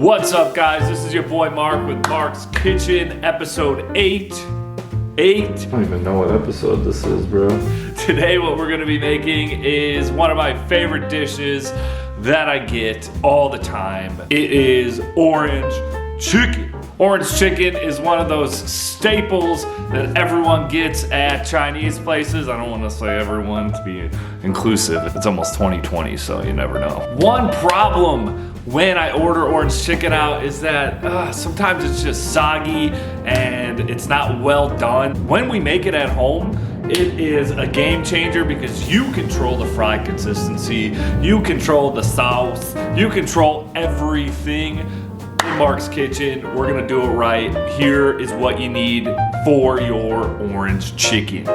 What's up, guys? This is your boy Mark with Mark's Kitchen, episode 8. I don't even know what episode this is, bro. Today what we're gonna be making is one of my favorite dishes that I get all the time. It is orange chicken. Orange chicken is one of those staples that everyone gets at Chinese places. I don't want to say everyone to be inclusive. It's almost 2020, so you never know. One problem when I order orange chicken out is that sometimes it's just soggy and it's not well done. When we make it at home, it is a game changer because you control the fry consistency, you control the sauce, you control everything. In Mark's Kitchen, we're gonna do it right. Here is what you need for your orange chicken.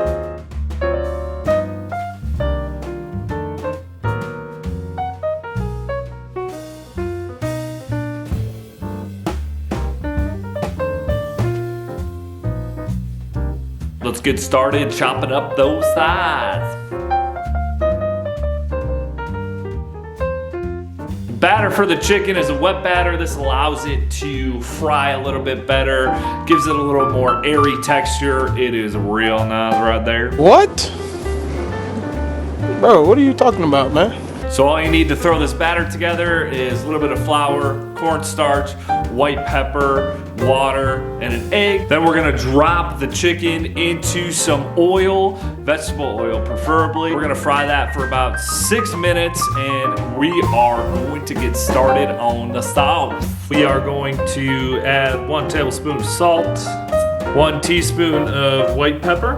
Let's get started chopping up those thighs. Batter for the chicken is a wet batter. This allows it to fry a little bit better, gives it a little more airy texture. It is real nice right there. What? Bro, what are you talking about, man? So all you need to throw this batter together is a little bit of flour, cornstarch, white pepper, water, and an egg. Then we're gonna drop the chicken into some oil, vegetable oil preferably. We're gonna fry that for about 6 minutes and we are going to get started on the sauce. We are going to add 1 tablespoon of salt, 1 teaspoon of white pepper,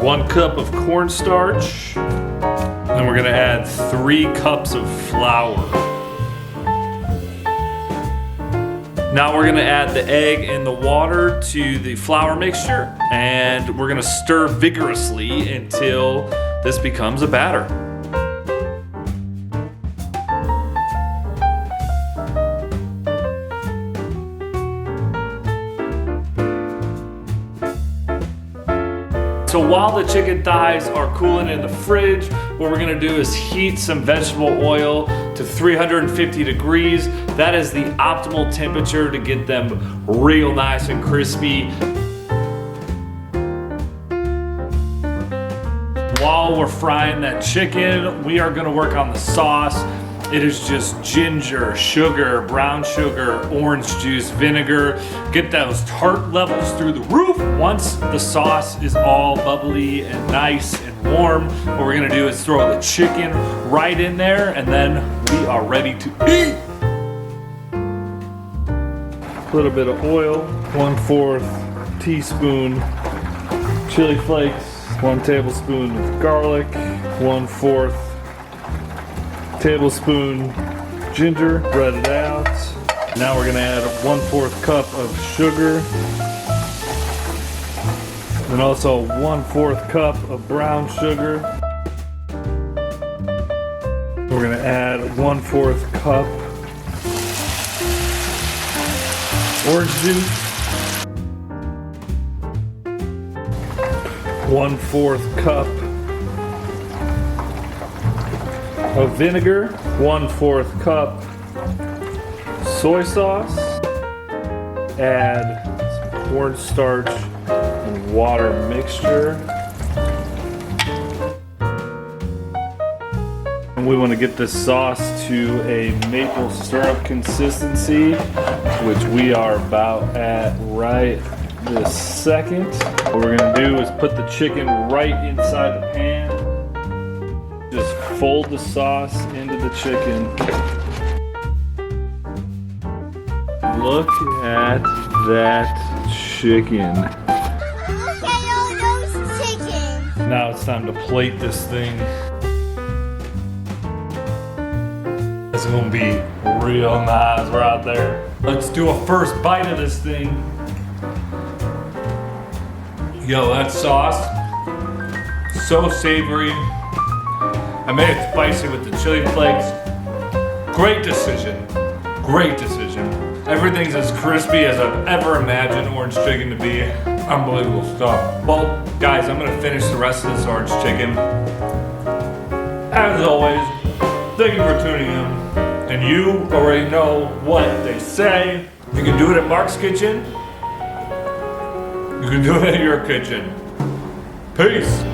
1 cup of cornstarch, and we're gonna add 3 cups of flour. Now we're gonna add the egg and the water to the flour mixture, and we're gonna stir vigorously until this becomes a batter. So while the chicken thighs are cooling in the fridge, what we're gonna do is heat some vegetable oil to 350 degrees. That is the optimal temperature to get them real nice and crispy. While we're frying that chicken, we are gonna work on the sauce. It is just ginger, sugar, brown sugar, orange juice, vinegar. Get those tart levels through the roof. Once the sauce is all bubbly and nice and warm, what we're gonna do is throw the chicken right in there and then we are ready to eat. A little bit of oil, 1/4 teaspoon chili flakes, 1 tablespoon of garlic, 1/4 tablespoon ginger, spread it out. Now we're gonna add 1/4 cup of sugar, and also 1/4 cup of brown sugar. We're gonna add 1/4 cup orange juice, 1/4 cup of vinegar, 1/4 cup soy sauce, add some cornstarch and water mixture. And we want to get this sauce to a maple syrup consistency, which we are about at right this second. What we're gonna do is put the chicken right inside the pan. Just fold the sauce into the chicken. Look at that chicken. Look at all those chickens. Now it's time to plate this thing. It's gonna be real nice right there. Let's do a first bite of this thing. Yo, that sauce, so savory. I made it spicy with the chili flakes. Great decision. Great decision. Everything's as crispy as I've ever imagined orange chicken to be. Unbelievable stuff. Well, guys, I'm gonna finish the rest of this orange chicken. As always, thank you for tuning in. And you already know what they say. You can do it at Mark's kitchen. You can do it in your kitchen. Peace.